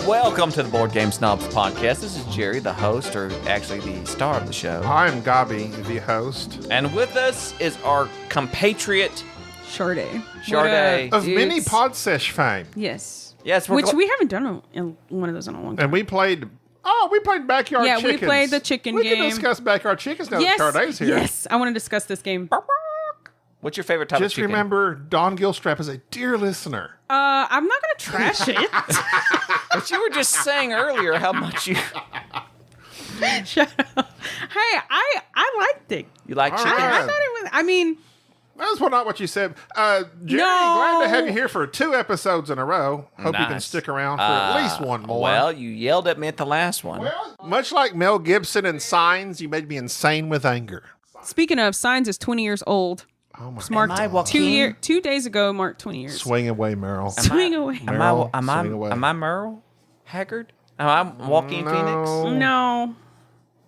Welcome to the Board Game Snobs podcast. This is Jerry, the host, or actually the star of the show. I'm Gaby, the host. And with us is our compatriot, Sade. Of mini pod sesh fame. Yes. Yes, which we haven't done one of those in a long time. And we played backyard chickens. Yeah, we played the chicken game. We can discuss backyard chickens now that Sade's here. Yes, I want to discuss this game. What's your favorite type of Just chicken? remember, Don Gilstrap is a dear listener. I'm not going to trash it. But you were just saying earlier how much you... Shut up. Hey, I liked it. You like chicken? right. I thought it was, I mean... That's not what you said. Jerry, No. glad to have you here for 2 episodes in a row. Hope you can Nice. stick around for at least one more. Well, you yelled at me at the last one. Well, much like Mel Gibson in Signs, you made me insane with anger. Speaking of, Signs is 20 years old. Oh my Marked Am I Joaquin? 2 days ago, marked 20 years. Swing away, Meryl. Swing away. Meryl, swing away. Am I Merle Haggard? Am I Joaquin Phoenix? No.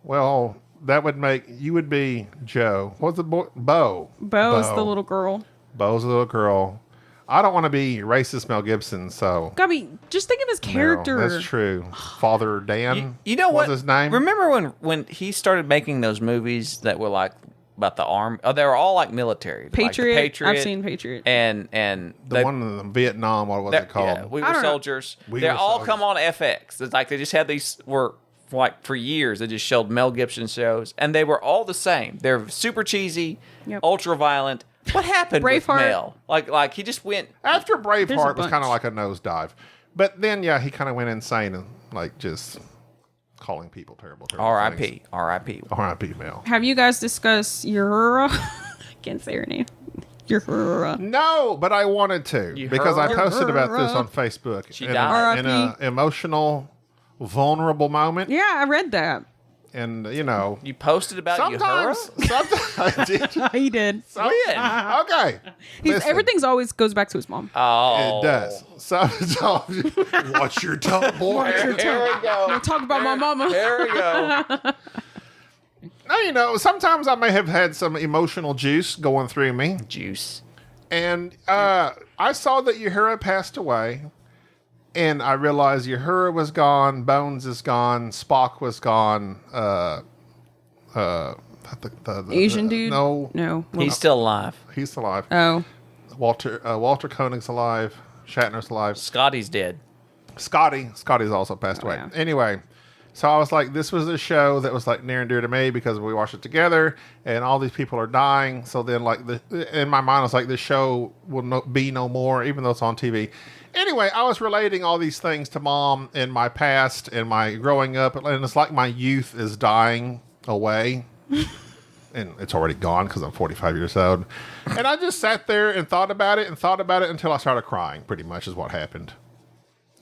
Well, that would make you would be Joe. What's the boy? Bo. Bo's the little girl. Bo's the little girl. I don't want to be racist Mel Gibson, so Gaby, just think of his character. Meryl, that's true. Father Dan. You know what? What's his name? Remember when he started making those movies that were like about the army? Oh, they were all like military. Patriot. Like the Patriot. I've seen Patriot. And the one in Vietnam. What was it called? Yeah, We I Were don't know. Soldiers. We They Were all Soldiers. come on FX. It's like they just had these for years. They just showed Mel Gibson shows, and they were all the same. They're super cheesy, Yep. ultra violent. What happened with Braveheart. Mel? Like he just went. After There's a Braveheart was bunch. kind of like a nosedive, but then he kind of went insane and like just calling people terrible. R.I.P. things. R.I.P. R.I.P. Mel. Have you guys discussed Uhura? I can't say her name. Uhura. No, but I wanted to You because I heard? posted about this on Facebook. She in died. in an emotional, vulnerable moment, Yeah, I read that. and You posted about sometimes I did. He did. Uhura? When? Okay, listen, Everything's always goes back to his mom. Oh, it does. So watch your tongue, boy. Here we go. Don't talk about my mama. There we go. No, sometimes I may have had some emotional juice going through me, Juice. and I saw that Uhura passed away, and I realized Uhura was gone, Bones is gone, Spock was gone. The Asian dude? No, No. He's still alive. he's alive. Oh. Walter Koenig's alive. Shatner's alive. Scotty's dead. Scotty's also passed away. yeah. Anyway, so I was like, this was a show that was like near and dear to me because we watched it together, and all these people are dying. So then, like, in my mind, I was like, this show will be no more, even though it's on TV. Anyway, I was relating all these things to Mom in my past and my growing up, and it's like my youth is dying away. And it's already gone because I'm 45 years old. And I just sat there and thought about it until I started crying, pretty much is what happened.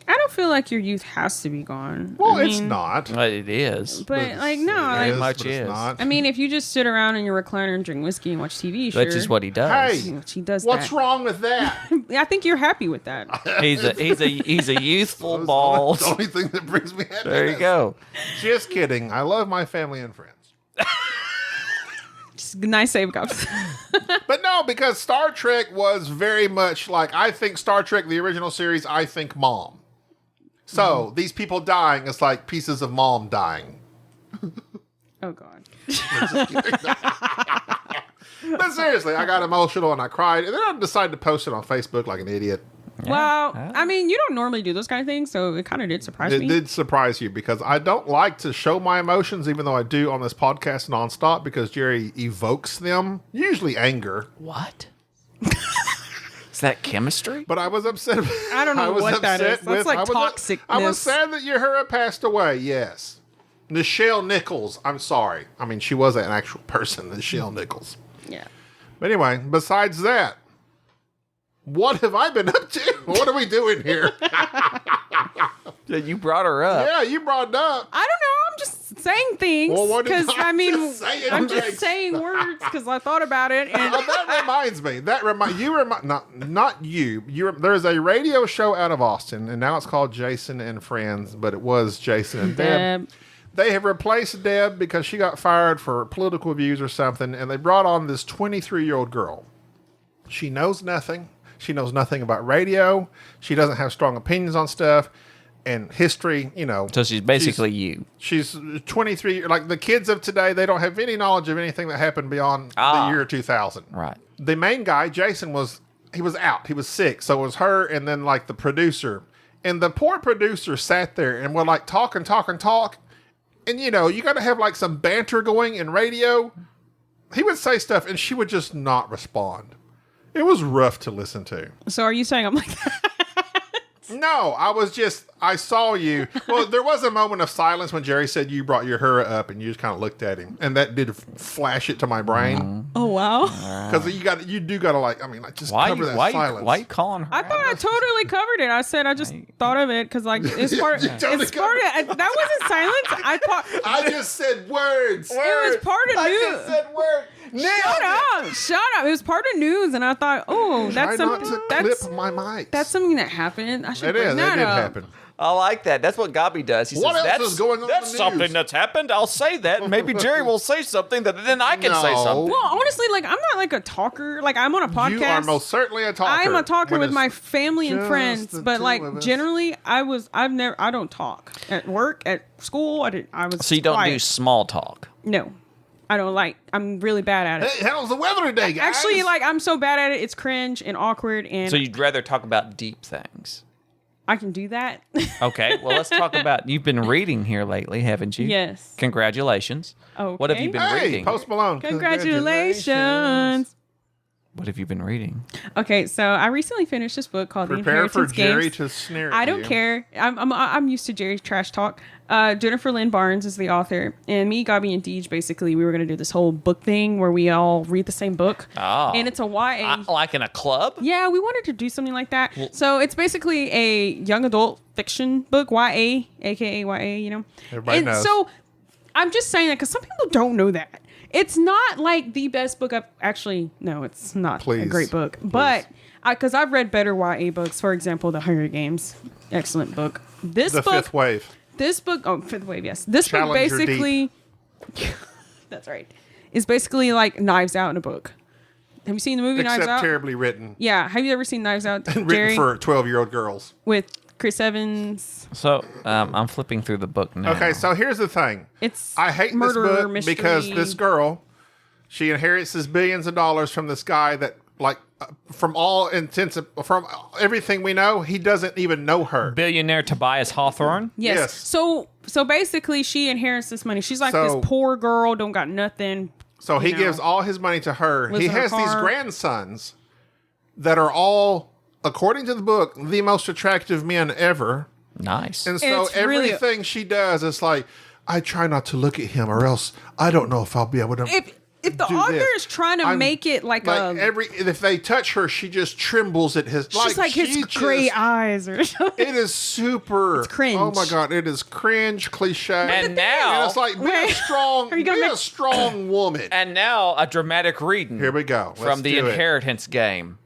I don't feel like your youth has to be gone. Well, I it's mean, not. It is. But, like, no. It Like, is, much but it's is. not. I mean, if you just sit around in your recliner and drink whiskey and watch TV, sure. That's just what he does. Hey, She does what's that. wrong with that? I think you're happy with that. He's a youthful That's bald. the only thing that brings me happiness. There you go. Just kidding. I love my family and friends. Just nice save, Gubs. But no, because Star Trek was very much like, I think Star Trek, the original series, I think Mom. So these people dying is like pieces of Mom dying. Oh, God. But seriously, I got emotional and I cried. And then I decided to post it on Facebook like an idiot. Well, I mean, you don't normally do those kind of things, so it kind of did surprise It me. did surprise you because I don't like to show my emotions, even though I do on this podcast nonstop, because Jerry evokes them, usually anger. What? Is that chemistry? But I was upset. I don't know I was what that upset is. That's like toxicness. I was sad that Uhura passed away, yes. Nichelle Nichols, I'm sorry. I mean, she was an actual person, Nichelle Nichols. Yeah. But anyway, besides that, what have I been up to? What are we doing here? You brought her up. Yeah, you brought it up. I don't know. I'm just saying things. Well, what did Because, I I mean, just say? I'm just saying words because I thought about it. And Well, that reminds me. Not you. There's a radio show out of Austin, and now it's called Jason and Friends, but it was Jason and Deb. They have replaced Deb because she got fired for political views or something, and they brought on this 23-year-old girl. She knows nothing. She knows nothing about radio. She doesn't have strong opinions on stuff. and history, So she's basically you. She's 23. Like the kids of today, they don't have any knowledge of anything that happened beyond the year 2000. Right. The main guy, Jason, was out. He was sick. So it was her and then like the producer. And the poor producer sat there and would like talk and talk and talk. And you got to have like some banter going in radio. He would say stuff and she would just not respond. It was rough to listen to. So are you saying I'm like that? No, I saw you. Well, there was a moment of silence when Jerry said you brought your hair up and you just kind of looked at him. And that did flash it to my brain. Oh, wow. Because you do got to just cover that silence. Why you calling her I thought I totally covered it. I said I just thought of it because like it's part. You totally it's part of that wasn't silence. I just said words. It was part of I news. just said words. Shut up! It was part of news, and I thought, oh, that's Try not something. to That's clip my mic. that's something that happened. I should It bring is. that It did up. happen. I like that. That's what Gaby does. He What says, else is going on in That's the something news?" that's happened. I'll say that. Maybe Jerry will say something that then I can say No. something. Well, honestly, like I'm not like a talker. Like I'm on a podcast. You are most certainly a talker. I'm a talker when with it's my family and just friends, the but two like of us. generally, I don't talk at work, at school. I was. So you don't do quiet. small talk. No, I don't like. I'm really bad at it. Hey, how's the weather today, guys? Actually, like I'm so bad at it, it's cringe and awkward, and So you'd rather talk about deep things. I can do that. Okay, well, let's talk about. You've been reading here lately, haven't you? Yes. Congratulations. Okay. What have you been Hey, reading? Post Malone. Congratulations. What have you been reading? Okay, so I recently finished this book called The Prepare for Inheritance Jerry Games. to snare at I don't you. care. I'm used to Jerry's trash talk. Jennifer Lynn Barnes is the author, and me, Gaby, and Deej, basically, we were going to do this whole book thing where we all read the same book. Oh. And it's a YA. Like in a club? Yeah, we wanted to do something like that. So it's basically a young adult fiction book, YA, aka YA, Everybody knows. So I'm just saying that because some people don't know that. It's not like the best book I've actually, no, it's not a Please. great book. But because I've read better YA books, for example, The Hunger Games, excellent book. This The book, Fifth Wave. This book, Fifth Wave, yes. This Challenger book basically, that's right, is basically like Knives Out in a book. Have you seen the movie Knives Except Out? terribly written. Yeah. Have you ever seen Knives Out, And Jerry? written for 12-year-old girls. With Chris Evans. So I'm flipping through the book now. Okay, so here's the thing. It's I hate murder, this book mystery. because this girl, she inherits this billions of dollars from this guy that, like, from all intents, from everything we know, he doesn't even know her. Billionaire Tobias Hawthorne. Yes. Yes. So basically, she inherits this money. She's like So- this poor girl, don't got nothing. So he you know, gives all his money to her. lives He in her has these car. grandsons that are all, according to the book, the most attractive men ever. Nice. And so It's really- everything she does is like, I try not to look at him or else I don't know if I'll be able to. If the do author this. is trying to I'm- make it like if they touch her, she just trembles at his. she's like his she gray just- eyes or something. It is super. It's cringe. Oh my god, it is cringe, cliche. And now- and it's like be Wait, a strong, are you gonna be a make- strong woman. And now a dramatic reading. Here we go. From Let's the do it. Inheritance Game.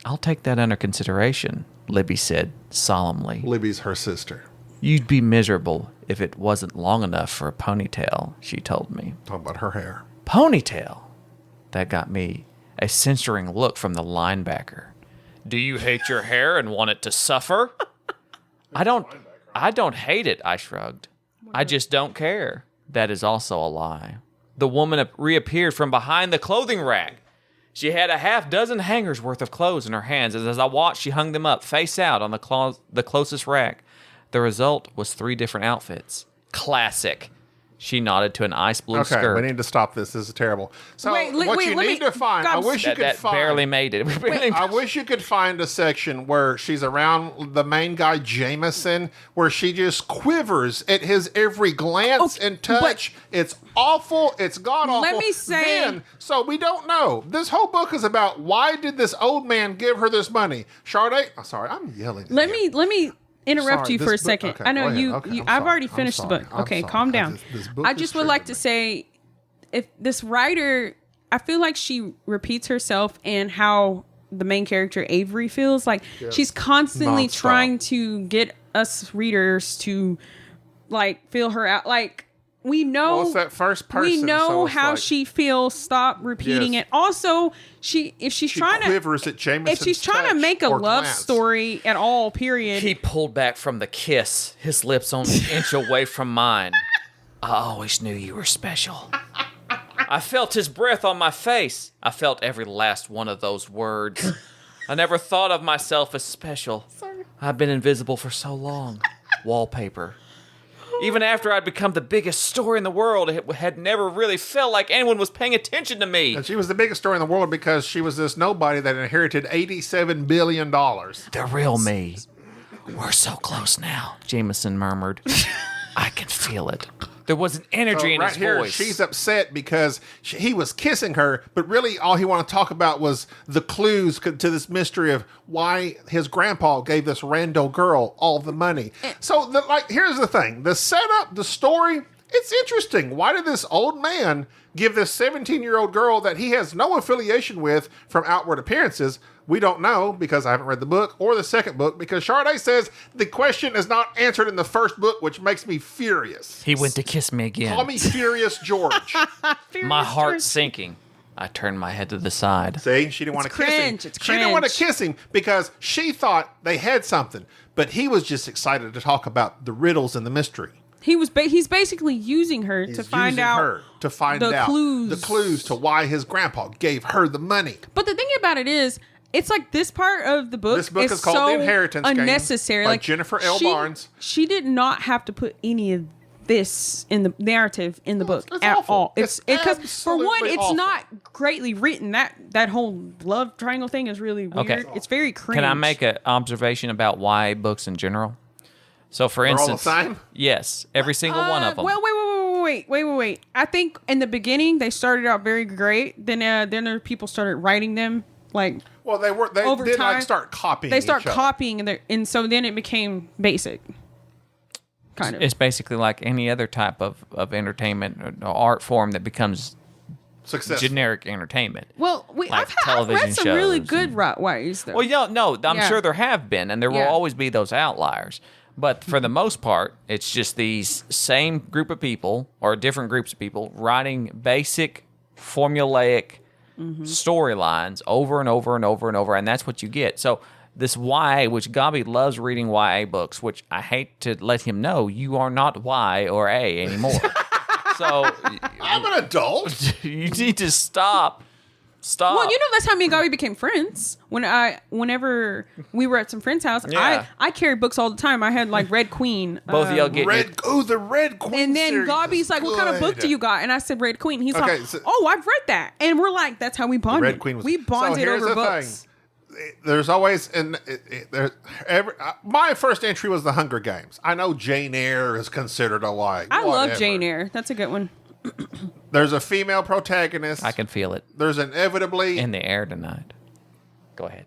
I'll take that under consideration, Libby said solemnly. Libby's her sister. You'd be miserable if it wasn't long enough for a ponytail, she told me. Talking about her hair. Ponytail? That got me a censoring look from the linebacker. Do you hate your hair and want it to suffer? I don't hate it, I shrugged. I just don't care. That is also a lie. The woman reappeared from behind the clothing rack. She had a half dozen hangers worth of clothes in her hands, and as I watched, she hung them up face out on the closest rack. The result was 3 different outfits. Classic. She nodded to an ice blue Okay, skirt. we need to stop this. This is terrible. So Wait, what you let need me- to find, I Gobs- wish you could that find. barely made it. We barely- I wish you could find a section where she's around the main guy, Jameson, where she just quivers at his every glance and touch. It's awful. It's god awful. Let me say- so we don't know. This whole book is about why did this old man give her this money? Sade, sorry, I'm yelling. at Let you. me interrupt Sorry, you for this a book- second. okay, I know go ahead. you. Okay, you I'm I've sorry. already I'm finished the sorry. book. I'm Okay, sorry. calm down. This book I is just would like triggering to me. say, if this writer, I feel like she repeats herself and how the main character Avery feels like she's constantly Nonstop. trying to get us readers to like feel her out. Like we know. Well, it's that first person. We know so it's how like, she feels. Stop repeating Yes. it. Also, if she's trying to quivers at Jameson's if she's trying to touch make a or love glance. story at all, period. He pulled back from the kiss, his lips only an inch away from mine. I always knew you were special. I felt his breath on my face. I felt every last one of those words. I never thought of myself as special. Sorry. I've been invisible for so long. Wallpaper. Even after I'd become the biggest story in the world, it had never really felt like anyone was paying attention to me. And she was the biggest story in the world because she was this nobody that inherited $87 billion. The real me. We're so close now, Jameson murmured. I can feel it. There was an energy in right his here, voice. she's upset because he was kissing her, but really all he wanted to talk about was the clues to this mystery of why his grandpa gave this rando girl all the money. So, here's the thing. The setup, the story, it's interesting. Why did this old man give this 17-year-old girl that he has no affiliation with from outward appearances? We don't know because I haven't read the book or the second book because Sade says the question is not answered in the first book, which makes me furious. He went to kiss me again. Call me Furious George. My heart's sinking. I turned my head to the side. See, she didn't want to kiss him. cringe. It's She didn't want to cringe. kiss him because she thought they had something, but he was just excited to talk about the riddles and the mystery. He's basically using her He's to find using out her to find the out clues. the clues to why his grandpa gave her the money. But the thing about it is, it's like this part of the book. This book is called so The Inheritance Game unnecessary. by Like Jennifer L. she- Barnes. She did not have to put any of this in the narrative in the book it's at awful. all. It's because for one, absolutely it's awful. not greatly written. That whole love triangle thing is really weird. Okay. It's very cringe. Can I make an observation about YA books in general? So, for They're all the instance, same? yes, every single one of them. Well, wait. I think in the beginning they started out very great. Then there people started writing them like Well, they over did time, like start copying. they start each other. copying and so then it became basic. Kind of. It's basically like any other type of entertainment or art form that becomes Successful. generic entertainment. Well, like I've television read some really shows good ways though. Well, no, I'm Yeah. sure there have been, and there will Yeah. always be those outliers. But for the most part, it's just these same group of people or different groups of people writing basic, formulaic storylines over and over and over and over, and that's what you get. So this YA, which Gaby loves reading YA books, which I hate to let him know, you are not Y or A anymore. So I'm an adult. you need to stop. Stop. Well, that's how me and Gaby became friends. Whenever we were at some friend's house, Yeah. I carried books all the time. I had like Red Queen. Both of y'all get The Red Queen. And then series Gaby's is like, "What kind of book good. do you got?" And I said, "Red Queen." He's Okay, like, so- "Oh, I've read that." And we're like, "That's how we bonded." Red Queen was. We bonded so here's over the books. Thing. There's always my first entry was the Hunger Games. I know Jane Eyre is considered a like. I love whatever. Jane Eyre. That's a good one. There's a female protagonist. I can feel it There's inevitably in the air tonight. Go ahead.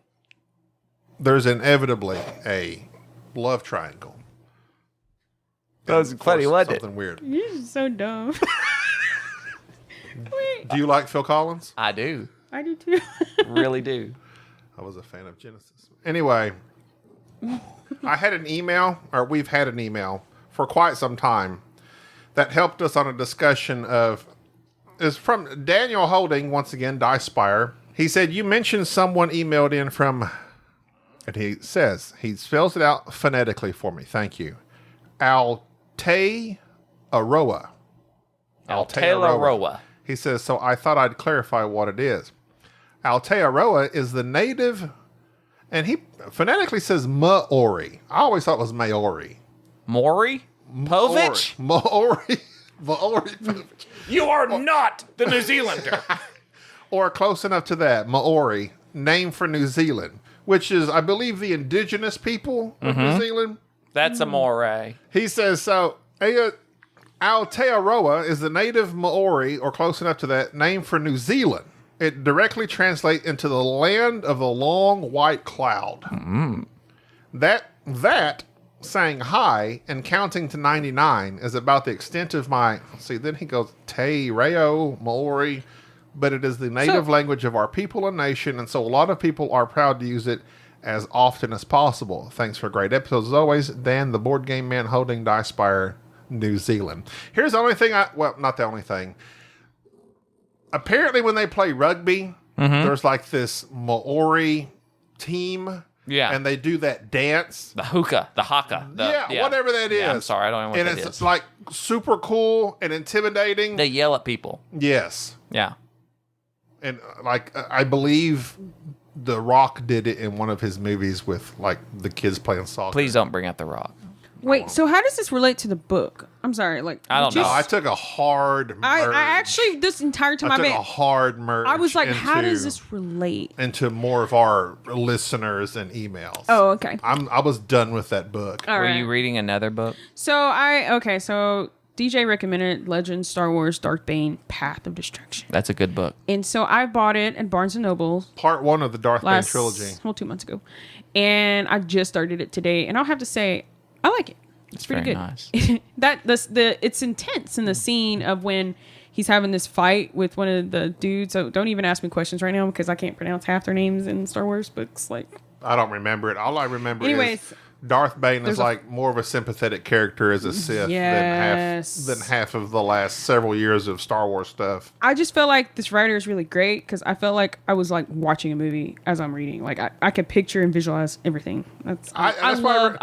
there's inevitably a love triangle. That was funny, wasn't it? Something weird. You're just so dumb. Wait, Do you like Phil Collins? I do. I do too. Really do. I was a fan of Genesis. Anyway, I had an email, or we've had an email for quite some time that helped us on a discussion of, is from Daniel Holding, once again, Die Spire. He said, you mentioned someone emailed in from, and he says, he spells it out phonetically for me. Thank you. Aotearoa. Aotearoa. He says, so I thought I'd clarify what it is. Aotearoa is the native, and he phonetically says Maori. I always thought it was Maori. Maury? Povich? Maori. Maori. Povich. You are not the New Zealander. Or close enough to that. Maori, name for New Zealand, which is, I believe, the indigenous people of New Zealand. That's a moray. He says, so Aotearoa is the native Maori, or close enough to that, name for New Zealand. It directly translates into the land of the long white cloud. That saying hi and counting to 99 is about the extent of my, see, then he goes, Te Reo Maori, but it is the native language of our people and nation, and so a lot of people are proud to use it as often as possible. Thanks for great episodes as always. Dan, the board game man holding Die Spire, New Zealand. Here's the only thing not the only thing. Apparently when they play rugby, there's like this Maori team. Yeah. And they do that dance. The hookah, the haka. Whatever that is. Yeah, I'm sorry, I don't know what and that is. it's like super cool and intimidating. They yell at people. Yes. Yeah. And like I believe The Rock did it in one of his movies with like the kids playing soccer. Please don't bring up The Rock. Wait, so how does this relate to the book? I'm sorry, like I don't know. No, I took a hard merge. I actually this entire time I took a hard merge. I was like, how does this relate? into more of our listeners and emails? Oh, okay. I was done with that book. All Were right. you reading another book? So DJ recommended Legends, Star Wars, Darth Bane, Path of Destruction. That's a good book. And so I bought it at Barnes & Noble Part 1 of the Darth Bane trilogy. 2 months ago. And I just started it today. And I'll have to say, I like it. It's pretty very good. nice. It's intense in the scene of when he's having this fight with one of the dudes. So don't even ask me questions right now because I can't pronounce half their names in Star Wars books. Like, I don't remember it. All I remember anyways, is Darth Bane is a- like more of a sympathetic character as a Sith Yes. than half of the last several years of Star Wars stuff. I just feel like this writer is really great because I felt like I was like watching a movie as I'm reading. Like I could picture and visualize everything. I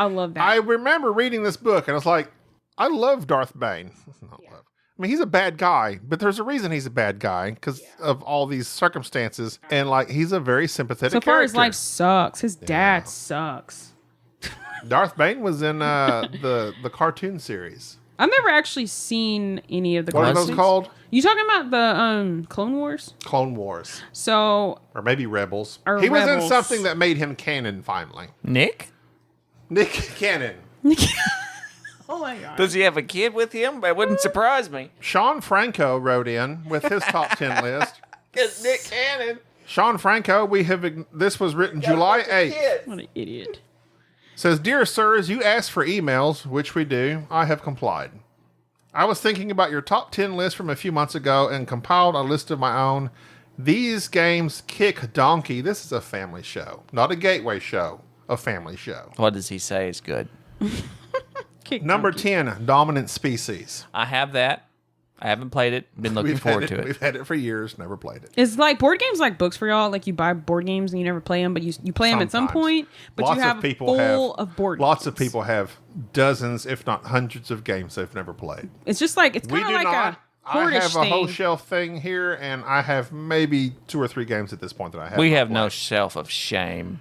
love that. I remember reading this book and I was like, I love Darth Bane. I mean, he's a bad guy, but there's a reason he's a bad guy because of all these circumstances. And like, he's a very sympathetic so far, character. his life sucks. His dad sucks. Darth Bane was in the cartoon series. I've never actually seen any of the. What are cartoons. those called? You talking about the Clone Wars? Clone Wars. So Or maybe Rebels. Or He was in Rebels. something that made him canon finally. Nick? Nick Cannon. oh my god. Does he have a kid with him? That wouldn't surprise me. Sean Franco wrote in with his top 10 list. Because Nick Cannon. Sean Franco, this was written July 8th. What an idiot. Says, Dear sirs, you asked for emails, which we do. I have complied. I was thinking about your top 10 list from a few months ago and compiled a list of my own. These games kick donkey. This is a family show, not a gateway show, a family show. What does he say is good? Number 10, Dominant Species. I have that. I haven't played it. Been looking forward to it. We've had it for years, never played it. Is like board games like books for y'all? Like you buy board games and you never play them, but you play them at some Sometimes. point. But Lots you have of people full of board. Lots games. of people have dozens, if not hundreds, of games they've never played. It's just like it's We kind do of like not. a I hoardish have a whole thing. shelf thing here, and I have maybe 2 or 3 games at this point that I have. We not have no played. shelf of shame.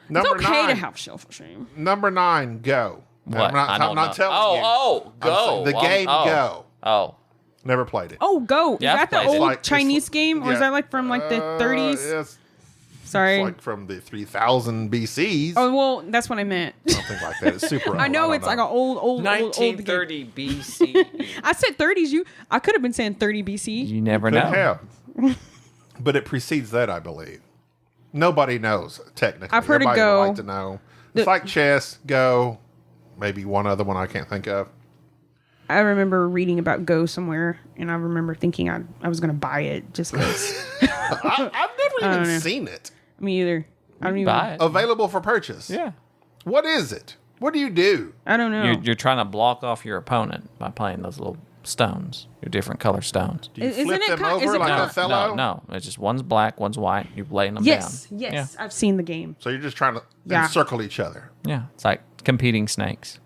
It's Number okay 9. to have shelf of shame. Number 9, Go. What? I'm I don't know. telling you. Oh, I'm Go. saying the game Go. Oh. Never played it. Oh, Go. Yeah, Is I've that the played it. old It's Chinese game, or is yeah. that like from like the 30s? It's Sorry. like from the 3000 BCs. Oh well, that's what I meant. Something like that. It's super old. I know don't it's like an old game. 1930 BC. I said 30s. I could have been saying 30 BC. You never Could know. have. But it precedes that, I believe. Nobody knows, technically. I've heard of Everybody Go. would like to know. It's like chess, Go, maybe one other one I can't think of. I remember reading about Go somewhere, and I remember thinking I was going to buy it just because. I've never even seen it. Me either. I don't even Buy it. Available for purchase. Yeah. What is it? What do you do? I don't know. You're trying to block off your opponent by playing those little stones, your different color stones. Do you Isn't flip it them kind- is over it like kind- Othello? No. It's just one's black, one's white. You're laying them yes, down. yes, I've seen the game. So you're just trying to Yeah. encircle each other. Yeah. It's like competing snakes.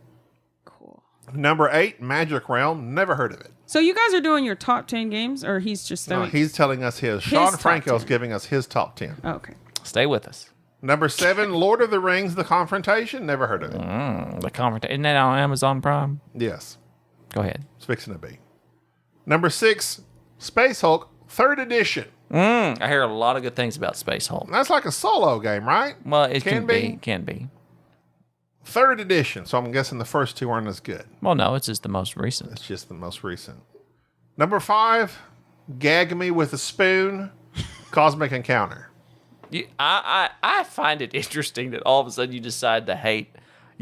Cool. Number 8, Magic Realm. Never heard of it. So you guys are doing your top 10 games, or he's just No, throwing? he's telling us his. Sean top Franco's 10. giving us his top 10. Oh, okay. Stay with us. Number 7, Lord of the Rings, The Confrontation. Never heard of it. The confrontation. Isn't that on Amazon Prime? Yes. Go ahead. It's fixing to be. Number 6, Space Hulk, 3rd edition. I hear a lot of good things about Space Hulk. That's like a solo game, right? Well, it can be. Can be. 3rd edition, so I'm guessing the first 2 aren't as good. Well, no, it's just the most recent. It's just the most recent. Number 5, Gag Me with a Spoon, Cosmic Encounter. I find it interesting that all of a sudden you decide to hate.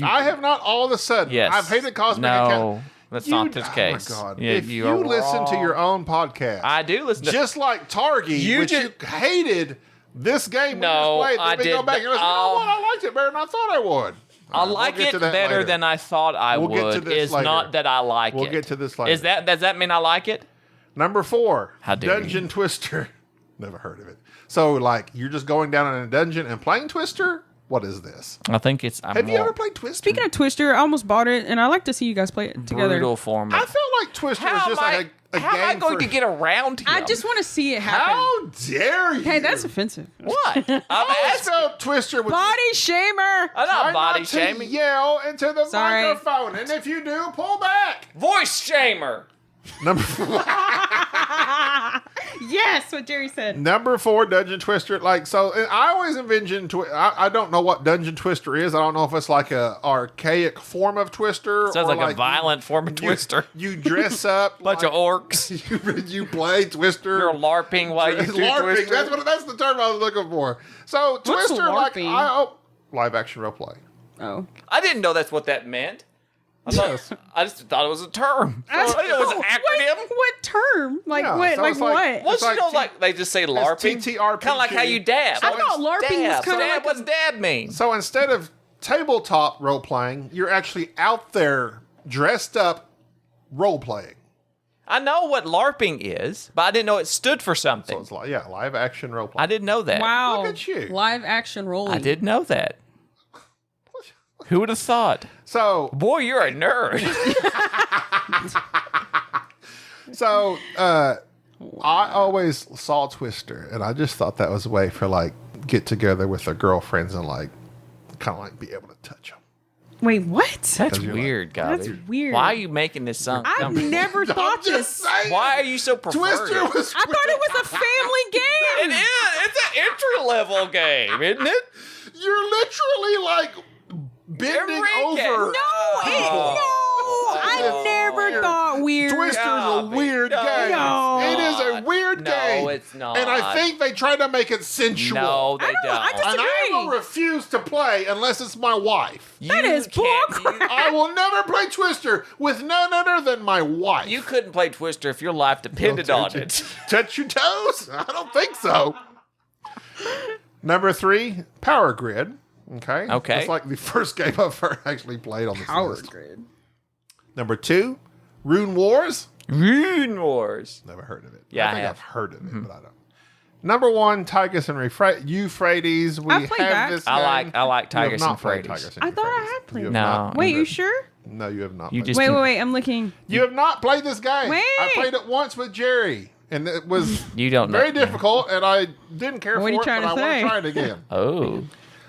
I have not all of a sudden. Yes. I've hated Cosmic Encounter. No, that's not the case. Oh my God. Yeah, if you are listen to wrong. your own podcast, I do listen to. just like Targi, You which just- you hated this game No, we just played. I Then we go did back and listen, you know not. what? I liked it better than I thought I would. I like We'll get it to that better later. than I thought I We'll get to would. this Is later. not that I like it. We'll get to this later. Does that mean I like it? Number 4, How dare Dungeon Twister. Never heard of it. So, like, you're just going down in a dungeon and playing Twister? What is this? I think it's. Have you ever played Twister? Speaking of Twister, I almost bought it, and I like to see you guys play it together. brutal form? I feel like Twister is just like a how am I game going for... to get around him? I just want to see it happen. How dare you? Hey, that's offensive. what? I'm I asking. felt Twister was... Body shamer. I'm Try not body not to shaming. yell into the Sorry. microphone, and if you do, pull back. Voice shamer. Number Yes, what Jerry said. Number 4, Dungeon Twister. Like, so, and I always envision. I don't know what Dungeon Twister is. I don't know if it's like a archaic form of Twister. Sounds or like a violent form of Twister. You dress up. Bunch of orcs. You play Twister. You're LARPing while you do LARPing. Twister. That's the term I was looking for. So What's Twister, like LARPing? live action role play. Oh. I didn't know that's what that meant. Yes. I just thought it was a term. I That's- didn't know it was an acronym. Wait, what term? Like Yeah, what? so Like it's like- what? Well, It's you like know, T- like they just say LARPing. TTRPG. Kind of like how you dab. I thought LARPing was Dab. kinda Dab, like what's a- dab mean? So instead of tabletop role playing, you're actually out there dressed up role playing. I know what LARPing is, but I didn't know it stood for So something. it's like live action role I playing. didn't know that. Wow. Look at you. Live action rolling. I didn't know that. Who would have thought? So Boy, you're a nerd. I always saw Twister, and I just thought that was a way for like get together with their girlfriends and like kind of like be able to touch them. Wait, what? That's you're weird, Gaby. That's weird. Why are you making this sound? I've never thought this. saying. Why are you so perverted? Twister was. I thought it was a family It game. is. It's an entry level game, isn't it? You're literally like bending Enrique. over. I never thought weird. Twister's a Gaby, weird no, game. No. It is a weird No, game. it's not. And I think they try to make it sensual. No, they I don't- I don't. just- And I disagree. will refuse to play unless it's my wife. That is bullcrap. I will never play Twister with none other than my wife. You couldn't play Twister if your life depended on it. Touch your toes? I don't think so. Number 3, Power Grid. Okay. Okay. It's like the first game I've ever actually played on this Power list. grid. Number 2, Rune Wars. Rune Wars. Never heard of it. Yeah, I I think have. I've heard of it, but I don't. Number 1, Tigris and Euphrates. We I have played that. this. I game. like You have Tigris not and played Euphrates. Tigris and I thought I Euphrates. had played You have No. not. Wait, you sure? No, you have not. You played just- it. Wait, I'm looking. You have not played this game. Wait. I played it once with Jerry, and it was You don't know. very difficult, and I didn't care What are you for it, trying but to I want say? to try it again. Oh.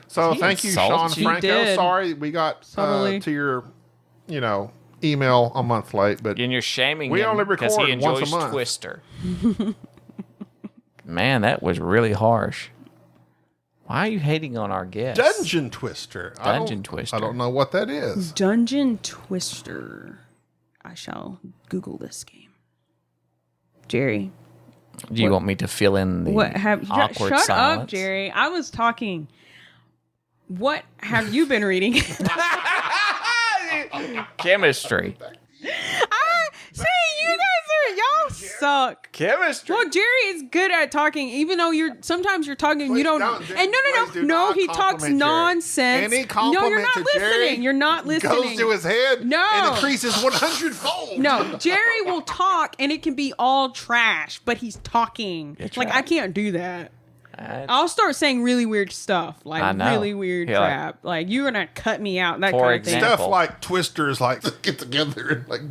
So He thank you, Sean insults you. Franco. He did. Sorry, we got Totally. to your, email a month late, but And you're shaming We him only because he record once a enjoys month. Twister. Man, that was really harsh. Why are you hating on our guests? Dungeon Twister. Dungeon Twister. I don't know what that is. Dungeon Twister. I shall Google this game. Jerry, Do you want me to fill in the what have awkward shut silence? up, Jerry? I was talking. What have you been reading? Chemistry. See, you guys y'all suck. Chemistry. Well, Jerry is good at talking, even though sometimes you're talking, Please you don't. don't, And no, please do no, not he talks compliment Jerry. nonsense. Any No, compliment you're not to listening. Jerry You're not listening. Goes to his head No. and increases 100-fold. No, Jerry will talk and it can be all trash, but he's talking. It's Like, right. I can't do that. I- I'll start saying really weird stuff, I like know. really weird Yeah, like- crap. Like, you're gonna cut me out, that For kind of example. thing. Stuff like Twisters, like get together and like.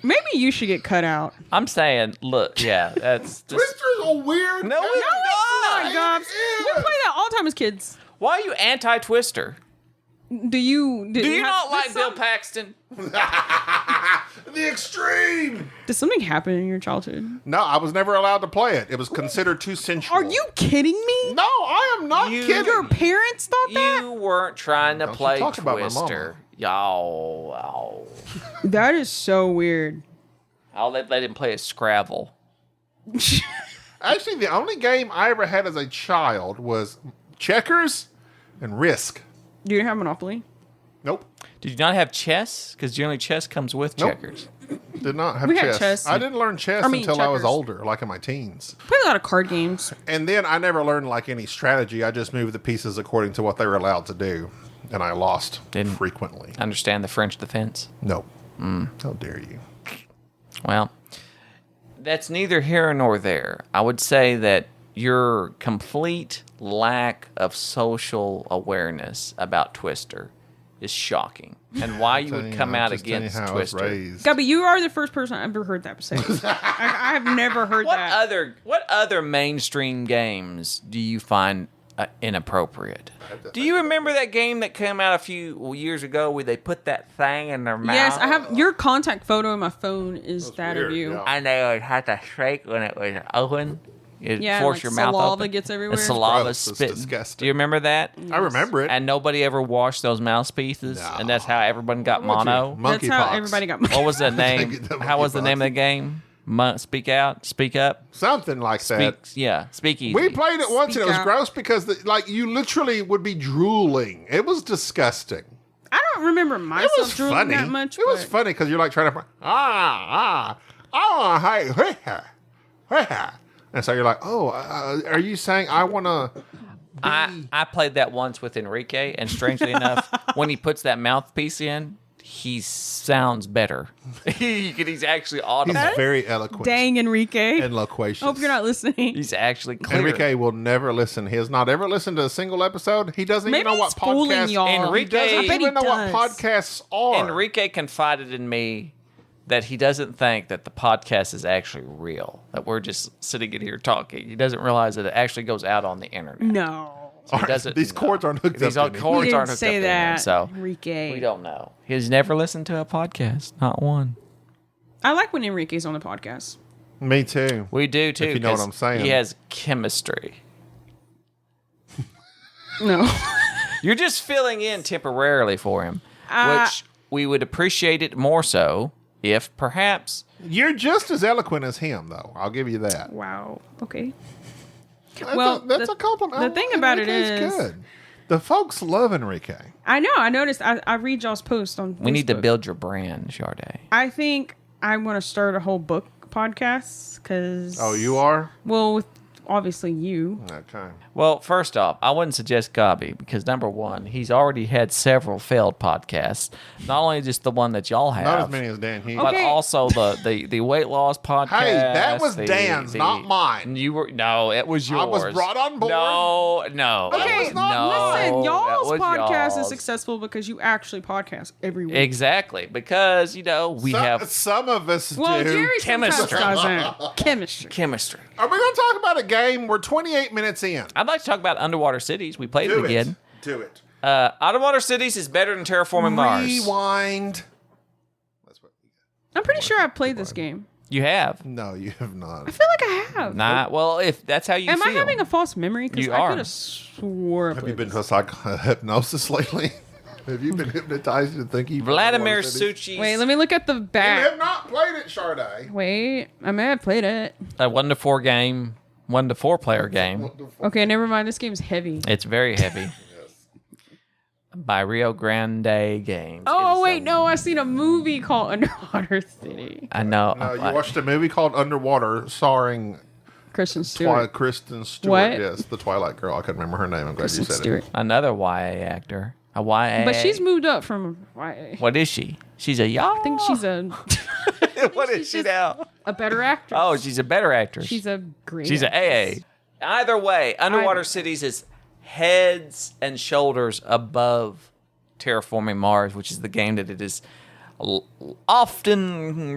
Maybe you should get cut out. I'm saying, look, yeah, that's just. Twisters are weird. No, it's Not, It Gobs. We is. played that all the time as kids. Why are you anti-Twister? Do you? Do you have- not like did Bill some- Paxton? The extreme. Did something happen in your childhood? No, I was never allowed to play it. It was considered too sensual. Are you kidding me? No, I am not You- kidding. Your parents thought that? You weren't trying to Don't you play talk about my Twister. Y'all. That is so weird. I'll let him play a Scrabble. Actually, the only game I ever had as a child was checkers and Risk. Do you have Monopoly? Nope. Did you not have chess? Because generally chess comes with Nope. checkers. Did not have We had chess. chess. I didn't learn chess I mean, until I was checkers. older, like in my teens. Played a lot of card games. And then I never learned like any strategy. I just moved the pieces according to what they were allowed to do. and I lost Didn't frequently. understand the French defense. No. How dare you? Well, that's neither here nor there. I would say that your complete lack of social awareness about Twister is shocking, and why you would come out against Twister. Gaby, you are the first person I ever heard that say. I have never heard that. What other mainstream games do you find inappropriate? Do you remember that game that came out a few years ago where they put that thing in their mouth? Yes, I have. Your contact photo on my phone is that weird, of you. yeah. And they would have to shake when it was open. You'd force like your mouth saliva open. gets everywhere. The saliva Gross, it's spitting. disgusting. Do you remember that? I remember it. And nobody ever washed those mouthpieces, No. and that's how everyone got mono. That's how everybody got. What was the name? The How was the monkeypox. name of the game? Speak out, speak up, Something like that. speak easy. We played it once and it was out. gross because you literally would be drooling. It was disgusting. I don't remember It myself was drooling funny. that much. It was but- funny because you're like trying to hey. And so you're like, are you saying I want to? I played that once with Enrique, and strangely enough, when he puts that mouthpiece in, he sounds better. He's actually audible. He's very eloquent Dang, Enrique. and loquacious. Hope you're not listening. He's actually clear. Enrique will never listen. He has not ever listened to a single episode. He doesn't Maybe even know what he's fooling podcasts. y'all. He Enrique- doesn't I bet he even know does. what podcasts are. Enrique confided in me that he doesn't think that the podcast is actually real, that we're just sitting in here talking. He doesn't realize that it actually goes out on the internet. No. So he doesn't These know. cords aren't hooked These up to cords He aren't didn't hooked say up that, to him, so Enrique. we don't know. He's never listened to a podcast, not one. I like when Enrique's on the podcast. Me too. We do too. If you know what 'cause I'm saying. He has chemistry. No. You're just filling in temporarily for him, which we would appreciate it more so if You're just as eloquent as him, though. I'll give you that. Wow. Okay. That's a compliment. the thing about it Enrique's is- good. The folks love Enrique. I know. I noticed. I read y'all's post on. we need to Facebook. build your brand, Sade. I think I want to start a whole book podcast because. Oh, you are? Well, with obviously you. Okay. Well, first off, I wouldn't suggest Gaby because number one, he's already had several failed podcasts. Not only just the one that y'all have, Not as many as Dan Hughes. but Okay. also the weight loss podcast. Hey, that was Dan's, not mine. You were it was yours. I was brought on board. No. Okay, was not listen, that y'all's was podcast is y'all's. successful because you actually podcast every week. Exactly, because we have Some of us Well, do. Jerry Chemistry. sometimes doesn't. Chemistry. chemistry. Are we going to talk about a game? We're 28 minutes in. I'd like to talk about Underwater Cities. We played it Do again. it. Do it. Underwater Cities is better than Terraforming Mars. Rewind. That's what. I'm pretty sure I played this game. You have. No, you have not. I feel like I have. Nah, well, if that's how you Am feel. I having a false memory? Because You I are. could have swore. I Have you played been this. to hypnosis lately? Have you been hypnotized into thinking? you Vladimir played Underwater Cities? Suchi's Wait, let me look at the You back. have not played it, Sade. Wait, I may have played it. a 1 to 4 game, 1 to 4 player game. Okay, never mind. This game's heavy. It's very heavy. By Rio Grande Games. It Oh is wait, a- no, I seen a movie called Underwater City. I know. No, you watched a movie called Underwater, starring Kristen Stewart. Kristen Stewart. What? Yes, the Twilight girl. I couldn't remember her name. I'm glad Kristen you said Stewart. Another YA actor. A YA. But she's moved up from. I What is she? She's a y'all. think she's a What is she now? better actress. Oh, she's a better actress. she's a great. She's an actress. AA. Either way, Underwater I- Cities is heads and shoulders above Terraforming Mars, which is the game that it is often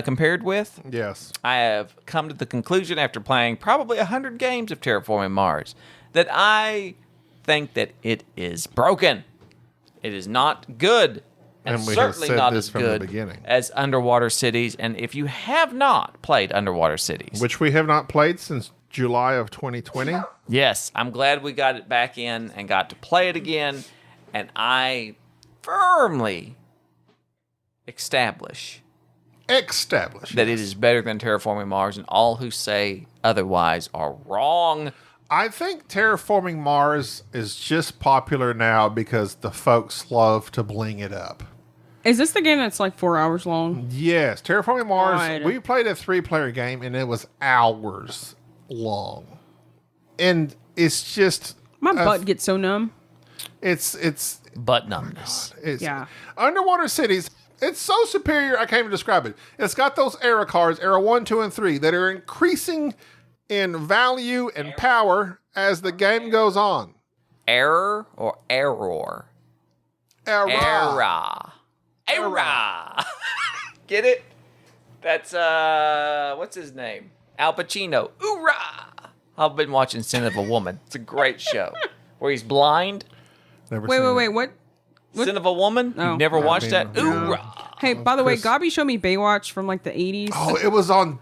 compared with. Yes. I have come to the conclusion after playing probably 100 games of Terraforming Mars that I think that it is broken. It is not good. And And we have certainly said not this as from the good beginning. as Underwater Cities. And if you have not played Underwater Cities, Which we have not played since July of 2020. yes, I'm glad we got it back in and got to play it again. And I firmly establish Established. that it is better than Terraforming Mars, and all who say otherwise are wrong. I think Terraforming Mars is just popular now because the folks love to bling it up. Is this the game that's like 4 hours long? Yes, Terraforming Mars. Right. We played a 3-player game and it was hours long, and it's just My butt gets so numb. It's Butt numbness. Yeah. Underwater Cities. It's so superior, I can't even describe it. It's got those era cards, era 1, 2, and 3, that are increasing in value and power as the game goes on. Error or error? Era. Era. Get it? That's, what's his name? Al Pacino. Oorah! I've been watching Sin of a Woman. It's a great show. Where he's blind. Never Wait, seen wait, it. wait. What? Sin of a Woman? Oh. You've never watched that? No. Oorah! Hey, by the way, Chris- Gaby showed me Baywatch from like the 80s. Oh, it was on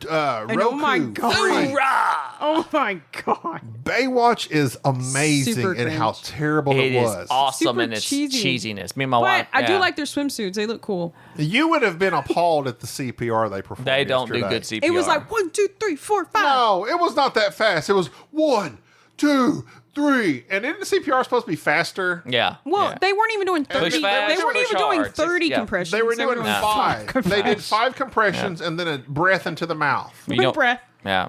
Roku. oh my God. Oorah! Oh my God. Baywatch is amazing Super in how cringe. terrible It it is was. awesome Super in its cheesy. cheesiness. Me and my But wife. I do yeah. like their swimsuits. They look cool. You would have been appalled at the CPR they performed. They don't do yesterday. good CPR. It was like 1, 2, 3, 4, 5. No, it was not that fast. It was 1, 2, 3, and isn't the CPR supposed to be faster? Yeah. Well, yeah. they weren't even doing 30. Push fast, They weren't push even doing hard. 30 Yeah. compressions. They were doing doing 5. They did compressions. 5 compressions and then a breath into the mouth. You Quick know- breath. Yeah.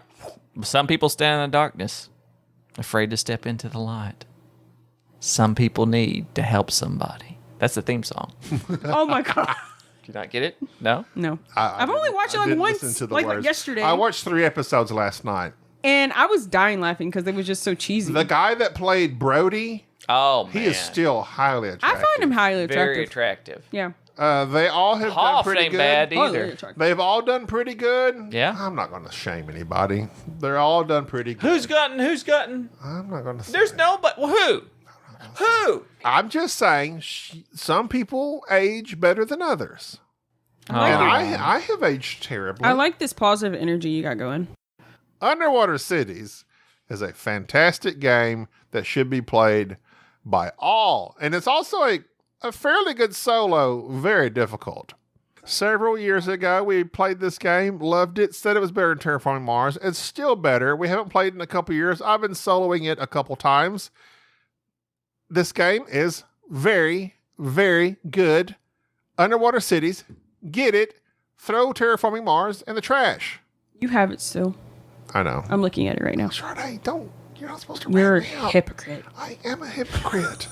Some people stand in the darkness, afraid to step into the light. Some people need to help somebody. That's the theme song. Oh my God. Do you not get it? No? No. I I've only watched it I like didn't once, listen to the like words. yesterday. I watched 3 episodes last night. And I was dying laughing because they was just so cheesy. The guy that played Brody, Oh, man. he is still highly I attractive. find him highly attractive. very attractive. Yeah. They all have done Hoff pretty ain't good. bad Highly either. attractive. They've all done pretty good. Yeah. I'm not going to shame anybody. They're all done pretty good. Who's gotten? I'm not going to say. There's no, but who? Who? I'm just saying some people age better than others. Oh, like And it. I have aged terribly. I like this positive energy you got going. Underwater Cities is a fantastic game that should be played by all. And it's also a fairly good solo, very difficult. Several years ago, we played this game, loved it, said it was better than Terraforming Mars. It's still better. We haven't played it in a couple years. I've been soloing it a couple times. This game is very, very good. Underwater Cities, get it, throw Terraforming Mars in the trash. You have it still. I know. I'm looking at it right now. Sade, don't. You're not supposed to You're a rat me out. hypocrite. I am a hypocrite.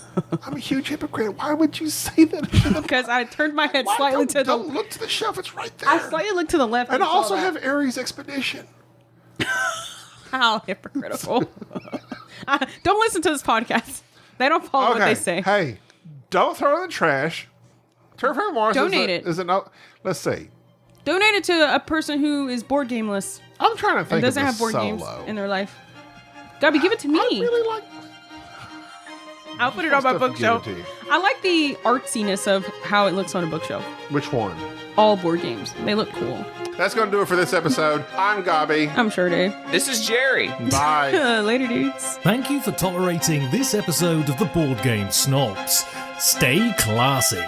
I'm a huge hypocrite. Why would you say that? To the Because I turned my head Why slightly to the don't look to the shelf. It's right there. I slightly looked to the left. and I saw also that. have Ares Expedition. How hypocritical. Don't listen to this podcast. They don't follow what they say. Hey, don't throw it in the trash. Terraforming Mars Donate is it. Is no. Let's see. Donate it to a person who is board gameless I'm trying to think and doesn't of a have board solo. games in their life. Gaby, give it to me. I really like. I'll put it on my Supposed to bookshelf. give it to you. I like the artsiness of how it looks on a bookshelf. Which one? All board games. They look cool. That's going to do it for this episode. I'm Gaby. I'm sure, Dave. This is Jerry. Bye. Later, dudes. Thank you for tolerating this episode of the Board Game Snobs. Stay classy.